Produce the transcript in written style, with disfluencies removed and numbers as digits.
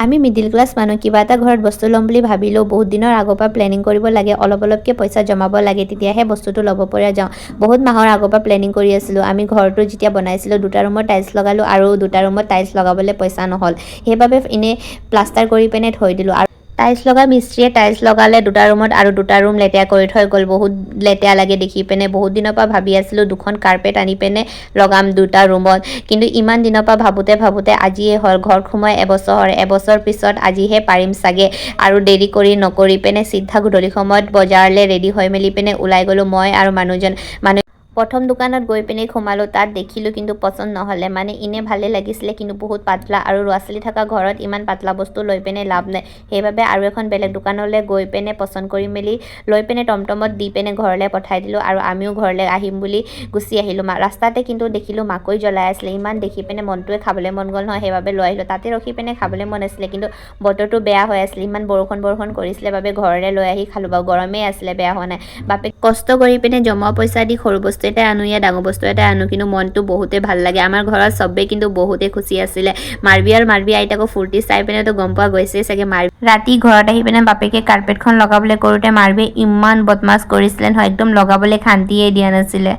আমি middle class মানুহ, কিবা এটা ঘৰত বস্তু ল'ম বুলি ভাবিলেও বহুত দিনৰ আগৰ পৰা প্লেনিং কৰিব লাগে, অলপকৈ পইচা জমাব লাগে, তেতিয়াহে বস্তুটো ল'ব পৰা যাওঁ। বহুত মাহৰ আগৰ পৰা প্লেনিং কৰি আছিলোঁ। আমি ঘৰটো যেতিয়া বনাইছিলোঁ 2টা ৰুমত টাইলছ লগালোঁ আৰু 2টা ৰুমত টাইলছ লগাবলৈ পইচা নহ'ল, সেইবাবে এনেই প্লাষ্টাৰ কৰি পিনে থৈ দিলোঁ। আৰু টাইলছ লগা মিস্ত্ৰীয়ে টাইলছ লগালে 2টা ৰুমত আৰু 2টা ৰুম লেতেৰা কৰি থৈ গ'ল। বহুত লেতেৰা লাগে দেখি পিনে। বহুত দিনৰ পৰা ভাবি আছিলোঁ 2খন কাৰ্পেট আনি পিনে লগাম 2টা ৰুমত, কিন্তু ইমান দিনৰ পৰা ভাবোঁতে আজিয়ে হ'ল। ঘৰত সোমাই এবছৰ পিছত আজিহে পাৰিম চাগে। আৰু দেৰি কৰি নকৰি পিনে চিধা গধূলি সময়ত বজাৰলৈ ৰেডি হৈ মেলি পিনে ওলাই গ'লোঁ মই আৰু মানুহজন। প্ৰথম দোকানত গৈ পিনে সোমালোঁ, তাত দেখিলোঁ কিন্তু পচন্দ নহ'লে। মানে ইনে ভালে লাগিছিলে কিন্তু বহুত পাতলা, আৰু ল'ৰা ছোৱালী থকা ঘৰত ইমান পাতলা বস্তু লৈ পিনে লাভ নাই। সেইবাবে আৰু এখন বেলেগ দোকানলৈ গৈ পিনে পচন্দ কৰি মেলি লৈ পিনে টমটমত দি পিনে ঘৰলৈ পঠাই দিলোঁ, আৰু আমিও ঘৰলৈ আহিম বুলি গুচি আহিলোঁ। ৰাস্তাতে কিন্তু দেখিলোঁ মাকৈ জ্বলাই আছিলে। ইমান দেখি পিনে মনটোৱে খাবলৈ মন গ'ল নহয়, সেইবাবে লৈ আহিলোঁ। তাতে ৰখি পিনে খাবলৈ মন আছিলে, কিন্তু বতৰটো বেয়া হৈ আছিলে। ইমান বৰষুণ কৰিছিলে বাবে ঘৰলৈ লৈ আহি খালোঁ। বাৰু গৰমেই আছিলে, বেয়া হোৱা নাই। বাপেক কষ্ট কৰি পিনে জমা পইচা দি সৰু বস্তু এটা আনো ইয়া ডাঙৰ বস্তু এটা আনো, কিন্তু মনটো বহুতেই ভাল লাগে। আমাৰ ঘৰত চবেই কিন্তু বহুতেই খুচি আছিলে। মাৰবি আইতাকো ফূৰ্তি চাই পিনেতো গম পোৱা গৈছেই চাগে। ৰাতি ঘৰত আহি পিনে বাপেকে কাৰ্পেটখন লগাবলৈ কৰোঁতে মাৰবিয়ে ইমান বদমাছ কৰিছিলে নহয়, একদম লগাবলৈ শান্তিয়ে দিয়া নাছিলে।